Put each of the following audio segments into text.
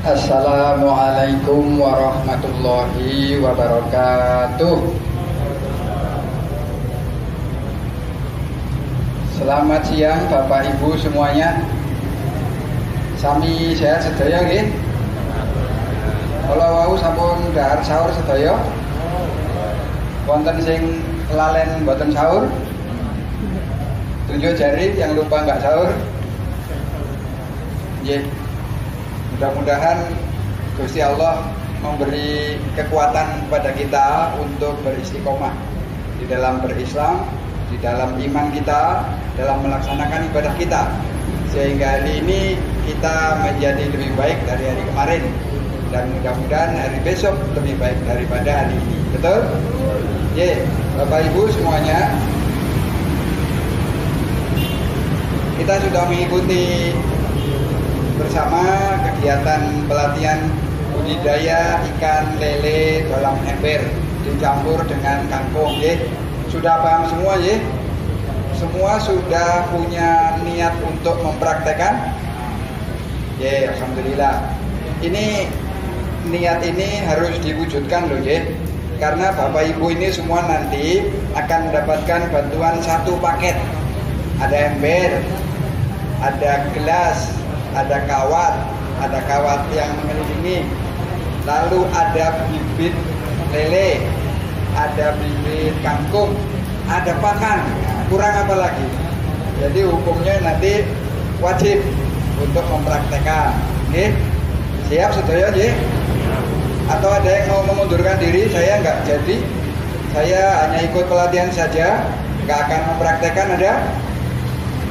Assalamualaikum warahmatullahi wabarakatuh. Selamat siang Bapak Ibu semuanya. Sami sehat sedaya nggih. Kala wau sampun dhahar sahur sedaya. Wonten sing lalen mboten sahur? Tunjuk jari yang lupa nggak sahur. Nggih. Mudah-mudahan Gusti Allah memberi kekuatan kepada kita untuk beristiqomah di dalam berislam, di dalam iman kita, dalam melaksanakan ibadah kita, sehingga hari ini kita menjadi lebih baik dari hari kemarin, dan mudah-mudahan hari besok lebih baik daripada hari ini. Betul? Ya, Bapak Ibu semuanya, kita sudah mengikuti bersama kegiatan pelatihan budidaya ikan lele dalam ember dicampur dengan kangkung. Sudah paham semua ya? Semua sudah punya niat untuk mempraktekkan? Ya, alhamdulillah. Ini niat ini harus diwujudkan loh ya. Karena Bapak Ibu ini semua nanti akan mendapatkan bantuan satu paket. Ada ember, ada gelas, ada kawat yang mengelilingi, lalu ada bibit lele, ada bibit kangkung, ada pakan, kurang apa lagi? Jadi hukumnya nanti wajib untuk mempraktekkan. Oke? Siap sedaya nggih? Atau ada yang mau mengundurkan diri? Saya nggak jadi, saya hanya ikut pelatihan saja, nggak akan mempraktekkan, ada?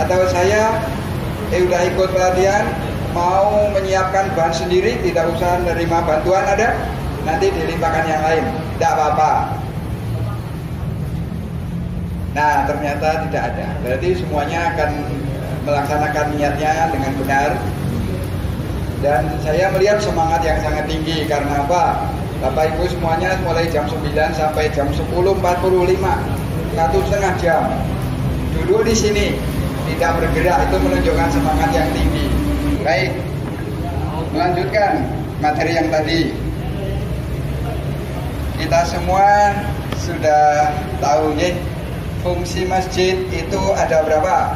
Atau saya udah ikut pelatihan, mau menyiapkan bahan sendiri, tidak usah menerima bantuan, ada? Nanti dilimpahkan yang lain, tidak apa-apa. Nah, ternyata tidak ada. Berarti semuanya akan melaksanakan niatnya dengan benar. Dan saya melihat semangat yang sangat tinggi. Karena apa? Bapak Ibu semuanya mulai jam 9 sampai jam 10.45, 1,5 jam duduk di sini, tidak bergerak, itu menunjukkan semangat yang tinggi. Baik, melanjutkan materi yang tadi. Kita semua sudah tahu ya, fungsi masjid itu ada berapa?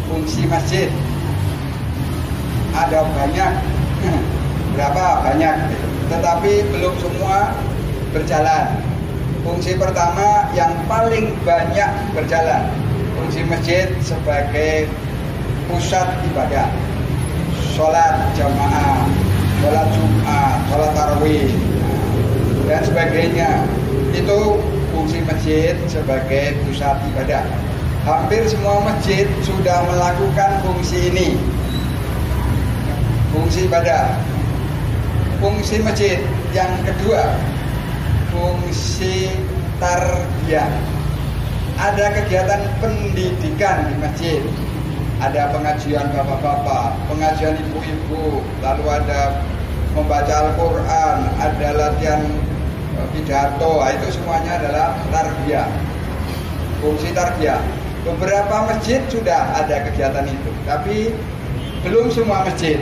Fungsi masjid ada banyak. Berapa? Banyak. Tetapi belum semua berjalan. Fungsi pertama yang paling banyak berjalan, fungsi masjid sebagai pusat ibadah, sholat jamaah, sholat Jumat, sholat tarawih, dan sebagainya. Itu fungsi masjid sebagai pusat ibadah. Hampir semua masjid sudah melakukan fungsi ini, fungsi ibadah. Fungsi masjid yang kedua, fungsi tarbiyah. Ada kegiatan pendidikan di masjid, ada pengajian bapak-bapak, pengajian ibu-ibu, lalu ada membaca Al-Quran, ada latihan pidato. Itu semuanya adalah tarbiyah, fungsi tarbiyah. Beberapa masjid sudah ada kegiatan itu, tapi belum semua masjid.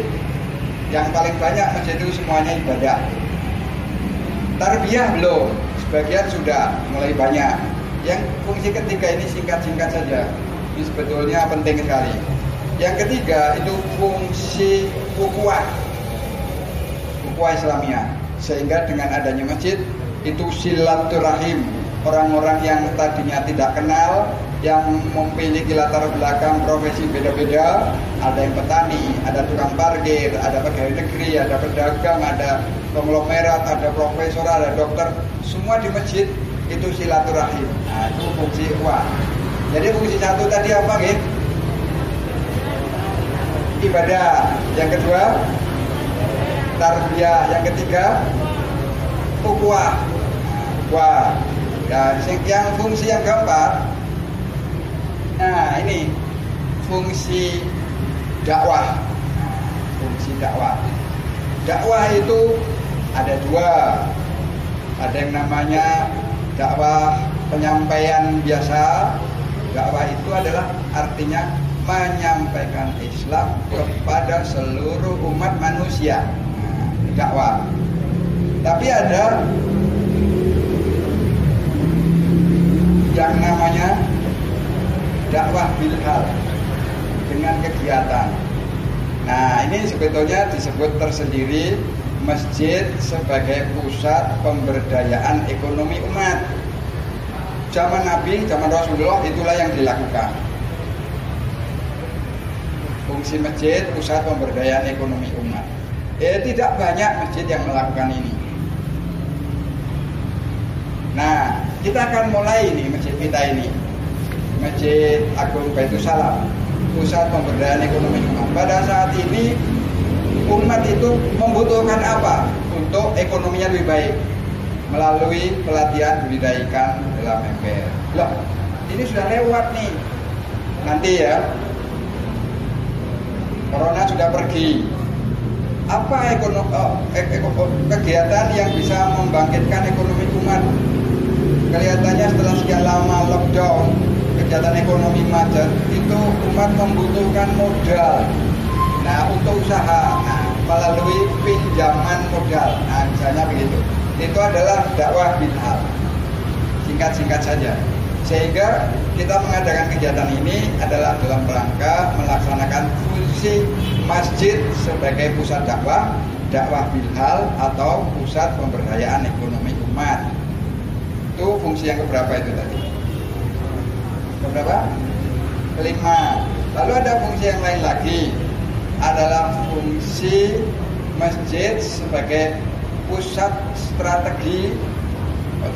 Yang paling banyak masjid itu semuanya ibadah. Tarbiyah belum, sebagian sudah mulai banyak. Yang fungsi ketiga ini singkat-singkat saja, ini sebetulnya penting sekali. Yang ketiga itu fungsi ukhuwah Islamiyah. Sehingga dengan adanya masjid itu silaturahim, orang-orang yang tadinya tidak kenal, yang memiliki latar belakang profesi beda-beda, ada yang petani, ada tukang parkir, ada pegawai negeri, ada pedagang, ada konglomerat, ada profesor, ada dokter, semua di masjid itu silaturahim. Nah, itu fungsi ukhuwah. Jadi fungsi satu tadi apa gitu? Ibadah. Yang kedua tarbiyah. Yang ketiga ukhuwah. Wah. Dan yang fungsi yang keempat, nah ini fungsi dakwah. Fungsi dakwah. Dakwah itu ada dua. Ada yang namanya dakwah penyampaian biasa. Dakwah itu adalah artinya menyampaikan Islam kepada seluruh umat manusia. Nah, dakwah. Tapi ada yang namanya dakwah bilhal dengan kegiatan. Nah, ini sebetulnya disebut tersendiri masjid sebagai pusat pemberdayaan ekonomi umat. Zaman Nabi, zaman Rasulullah itulah yang dilakukan. Fungsi masjid pusat pemberdayaan ekonomi umat. Tidak banyak masjid yang melakukan ini. Nah, kita akan mulai ini masjid kita ini, Masjid Agung Baitus Salam, pusat pemberdayaan ekonomi umat. Pada saat ini umat itu membutuhkan apa untuk ekonominya lebih baik? Melalui pelatihan budidaya ikan dalam ember. Loh, ini sudah lewat nih. Nanti ya, corona sudah pergi. Apa kegiatan yang bisa membangkitkan ekonomi umat? Kelihatannya setelah sekian lama lockdown, kegiatan ekonomi macet, itu umat membutuhkan modal. Nah, untuk usaha, melalui pinjaman modal. Nah, misalnya begitu. Itu adalah dakwah bilhal. Singkat-singkat saja. Sehingga kita mengadakan kegiatan ini adalah dalam rangka melaksanakan fungsi masjid sebagai pusat dakwah, dakwah bilhal atau pusat pemberdayaan ekonomi umat. Itu fungsi yang keberapa itu tadi? Keberapa? Kelima. Lalu ada fungsi yang lain lagi, adalah fungsi masjid sebagai pusat strategi.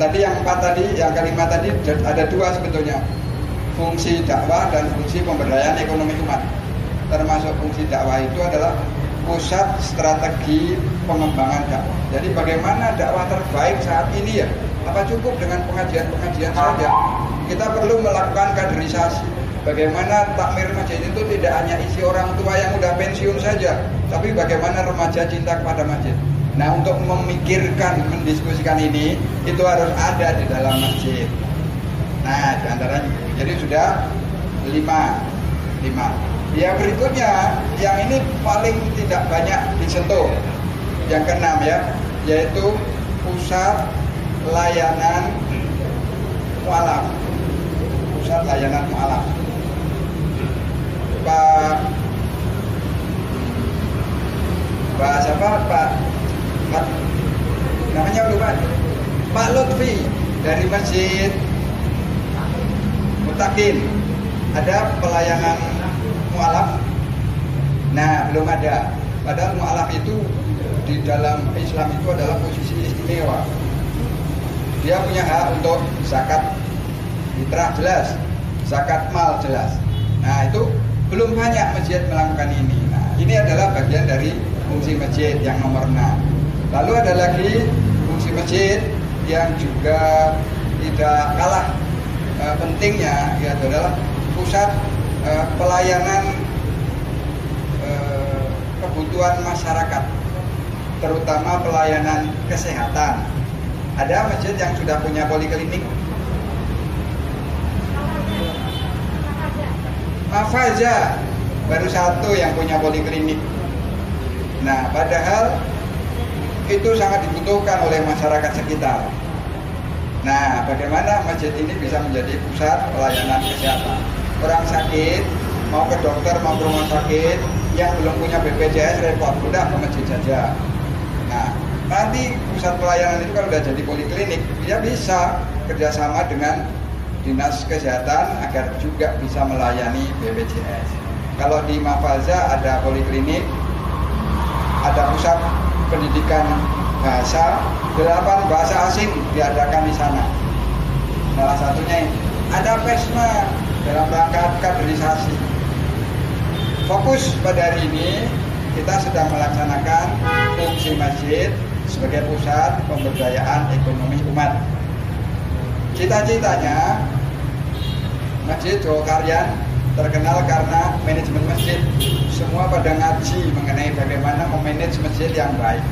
Tadi yang empat tadi, yang kelima tadi ada dua sebetulnya, fungsi dakwah dan fungsi pemberdayaan ekonomi umat. Termasuk fungsi dakwah itu adalah pusat strategi pengembangan dakwah. Jadi bagaimana dakwah terbaik saat ini ya? Apa cukup dengan pengajian-pengajian saja? Kita perlu melakukan kaderisasi. Bagaimana takmir masjid itu tidak hanya isi orang tua yang udah pensiun saja, tapi bagaimana remaja cinta kepada masjid. Nah, untuk memikirkan, mendiskusikan ini, itu harus ada di dalam masjid. Nah, diantaranya, jadi sudah lima. Ya, berikutnya, yang ini paling tidak banyak disentuh. Yang keenam ya, yaitu pusat layanan mualaf. Pusat layanan mualaf. Pak siapa? Pak namanya lupa. Pak Lutfi dari Masjid Mutakin. Ada pelayanan mualaf. Nah, belum ada. Padahal mualaf itu di dalam Islam itu adalah posisi istimewa. Dia punya hak untuk zakat fitrah jelas, zakat mal jelas. Nah, itu belum banyak masjid melakukan ini. Nah, ini adalah bagian dari fungsi masjid yang nomor 6. Lalu ada lagi fungsi masjid yang juga tidak kalah pentingnya, yaitu adalah pusat pelayanan kebutuhan masyarakat, terutama pelayanan kesehatan. Ada masjid yang sudah punya poliklinik. Mafaza baru satu yang punya poliklinik. Nah, padahal itu sangat dibutuhkan oleh masyarakat sekitar. Nah, bagaimana masjid ini bisa menjadi pusat pelayanan kesehatan? Orang sakit mau ke dokter, mau ke rumah sakit, yang belum punya BPJS repot, udah ke masjid saja. Nah, nanti pusat pelayanan itu kalau udah jadi poliklinik, dia bisa kerjasama dengan dinas kesehatan agar juga bisa melayani BPJS. Kalau di Mafaza ada poliklinik, ada pusat pendidikan bahasa, 8 bahasa asing diadakan di sana. Salah satunya ini. Ada PESMA dalam rangka kaderisasi. Fokus pada hari ini kita sedang melaksanakan fungsi masjid sebagai pusat pemberdayaan ekonomi umat. Cita-citanya Masjid Jokaryan terkenal karena manajemen masjid. Semua pada ngaji mengenai bagaimana memanage masjid yang baik.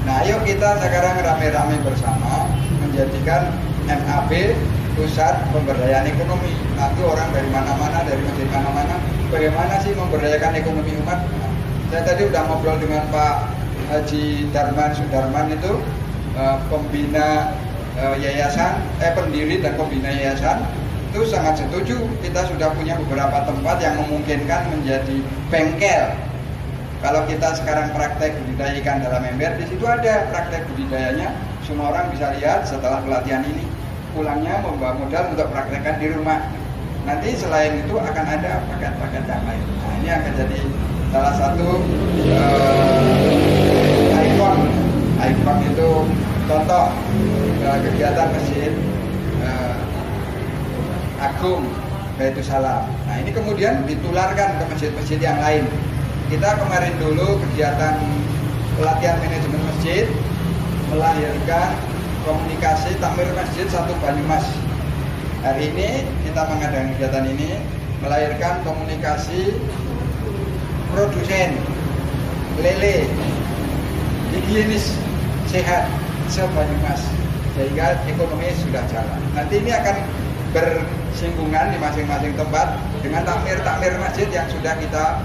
Nah, ayo kita sekarang rame-rame bersama menjadikan MAB pusat pemberdayaan ekonomi. Nanti orang dari mana-mana, dari masjid mana-mana bagaimana sih memberdayakan ekonomi umat. Saya tadi udah ngobrol dengan Pak Haji Darman Sudarman itu, pembina yayasan, pendiri dan pembina yayasan, itu sangat setuju. Kita sudah punya beberapa tempat yang memungkinkan menjadi bengkel. Kalau kita sekarang praktek budidaya ikan dalam ember, di situ ada praktek budidayanya. Semua orang bisa lihat setelah pelatihan ini. Pulangnya membawa modal untuk praktekkan di rumah. Nanti selain itu akan ada paket-paket yang lain. Nah, ini akan jadi salah satu ikon itu contoh kegiatan masjid Agung Baitus Salam. Nah, ini kemudian ditularkan ke masjid-masjid yang lain. Kita kemarin dulu kegiatan pelatihan manajemen masjid melahirkan komunikasi takmir masjid satu Banyumas. Hari ini kita mengadakan kegiatan ini melahirkan komunikasi produsen lele higienis sehat se-Banyumas, sehingga ekonomi sudah jalan. Nanti ini akan bersinggungan di masing-masing tempat dengan takmir masjid yang sudah kita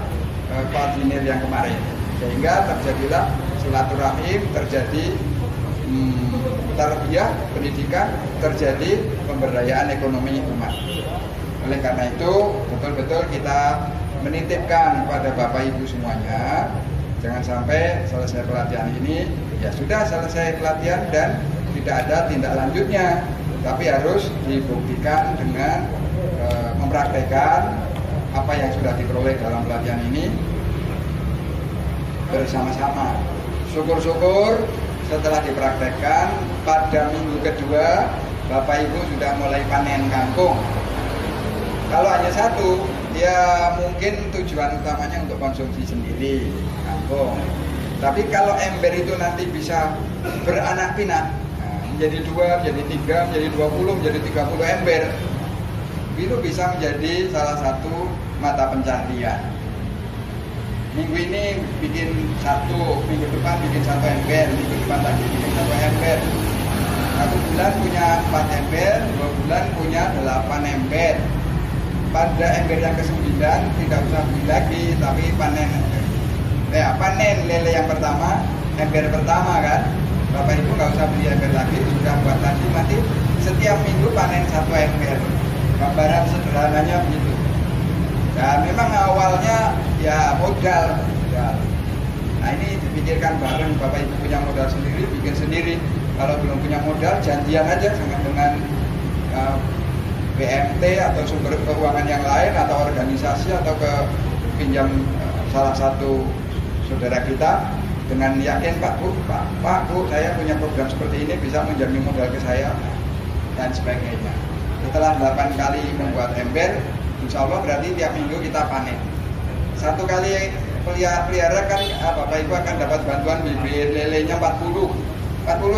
koordinir yang kemarin, sehingga terjadilah silaturahim, terjadi tarbiyah pendidikan, terjadi pemberdayaan ekonomi umat. Oleh karena itu betul-betul kita menitipkan kepada Bapak Ibu semuanya, jangan sampai selesai pelatihan ini ya sudah selesai pelatihan dan tidak ada tindak lanjutnya, tapi harus dibuktikan dengan mempraktekkan apa yang sudah diperoleh dalam pelatihan ini bersama-sama. Syukur-syukur setelah dipraktekkan pada minggu kedua Bapak Ibu sudah mulai panen kangkung. Kalau hanya satu, ya mungkin tujuan utamanya untuk konsumsi sendiri kangkung. Tapi kalau ember itu nanti bisa beranak pinak, menjadi 2, menjadi 3, menjadi 20, menjadi 30 ember, itu bisa menjadi salah satu mata pencaharian. Minggu ini bikin 1, minggu depan bikin 1 ember, minggu depan lagi bikin 1 ember. 1 bulan punya 4 ember, 2 bulan punya 8 ember. Pada ember yang ke-9 tidak usah beli lagi, tapi panen lele yang pertama, ember pertama kan. Bapak Ibu nggak usah beli ember lagi, sudah buat lagi, nanti setiap minggu panen 1 ember. Gambaran sederhananya begitu. Dan memang awalnya ya modal. Nah, ini dipikirkan bareng, Bapak Ibu punya modal sendiri, bikin sendiri. Kalau belum punya modal, janjian aja dengan BMT atau sumber keuangan yang lain atau organisasi atau ke pinjam salah satu saudara kita dengan yakin, Pak Bu, saya punya program seperti ini, bisa menjamin modal ke saya dan sebagainya. Setelah 8 kali membuat ember, insya Allah berarti tiap minggu kita panen. 1 kali pelihara kan Bapak Ibu akan dapat bantuan bibit lelenya 40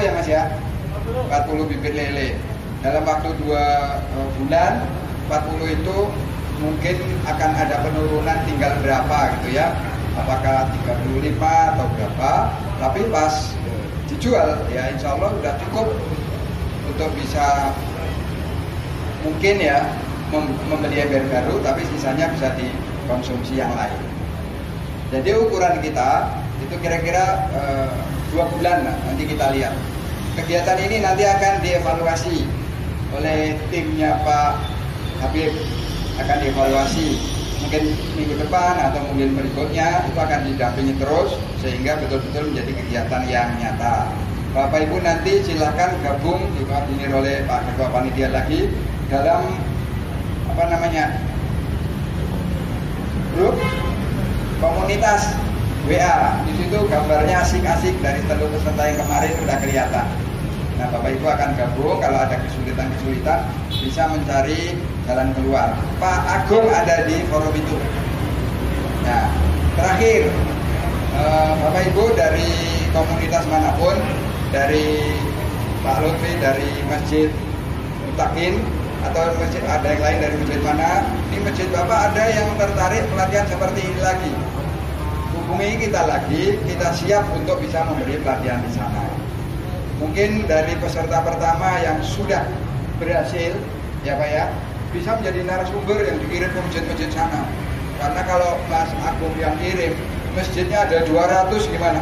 ya Mas ya, 40 bibit lele. Dalam waktu 2 bulan 40 itu mungkin akan ada penurunan tinggal berapa gitu ya, apakah 35 atau berapa, tapi pas dijual ya insya Allah sudah cukup untuk bisa mungkin ya membeli ember baru, tapi sisanya bisa dikonsumsi yang lain. Jadi ukuran kita itu kira-kira 2 bulan lah, nanti kita lihat. Kegiatan ini nanti akan dievaluasi oleh timnya Pak Habib, akan dievaluasi mungkin minggu depan atau mungkin berikutnya, itu akan didampingi terus sehingga betul-betul menjadi kegiatan yang nyata. Bapak Ibu nanti silahkan gabung, dikoordinir oleh Pak Ketua Panitia lagi dalam grup komunitas WA. Di situ gambarnya asik-asik dari seluruh peserta yang kemarin sudah kelihatan. Nah, Bapak Ibu akan gabung, kalau ada kesulitan-kesulitan bisa mencari jalan keluar. Pak Agung ada di forum itu. Nah, terakhir Bapak Ibu dari komunitas manapun, dari Pak Lutfi dari Masjid Mutakin atau masjid ada yang lain dari masjid mana, ini masjid Bapak ada yang tertarik pelatihan seperti ini lagi, hubungi kita lagi, kita siap untuk bisa memberi pelatihan di sana. Mungkin dari peserta pertama yang sudah berhasil ya Pak ya, bisa menjadi narasumber yang dikirim ke masjid-masjid sana. Karena kalau Mas Agung yang kirim, masjidnya ada 200 gimana?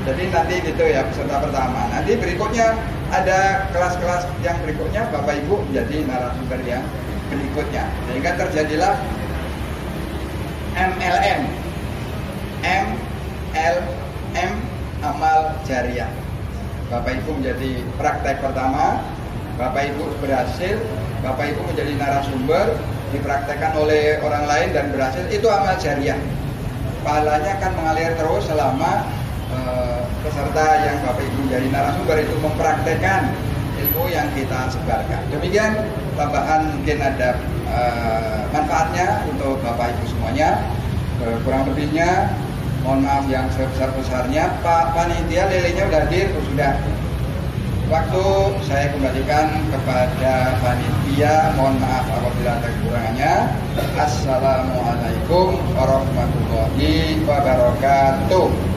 Jadi nanti gitu ya peserta pertama. Nanti berikutnya ada kelas-kelas yang berikutnya Bapak Ibu menjadi narasumber yang berikutnya. Sehingga terjadilah MLM, MLM amal jariah. Bapak Ibu menjadi praktek pertama, Bapak Ibu berhasil, Bapak Ibu menjadi narasumber, dipraktekkan oleh orang lain dan berhasil, itu amal jariah. Pahalanya akan mengalir terus selama peserta yang Bapak Ibu menjadi narasumber itu mempraktekkan ilmu yang kita sebarkan. Demikian tambahan, mungkin ada manfaatnya untuk Bapak Ibu semuanya. Kurang lebihnya mohon maaf yang sebesar-besarnya. Pak Panitia lelenya udah hadir, sudah. Waktu saya kembalikan kepada panitia. Mohon maaf apabila ada kekurangannya. Assalamualaikum warahmatullahi wabarakatuh.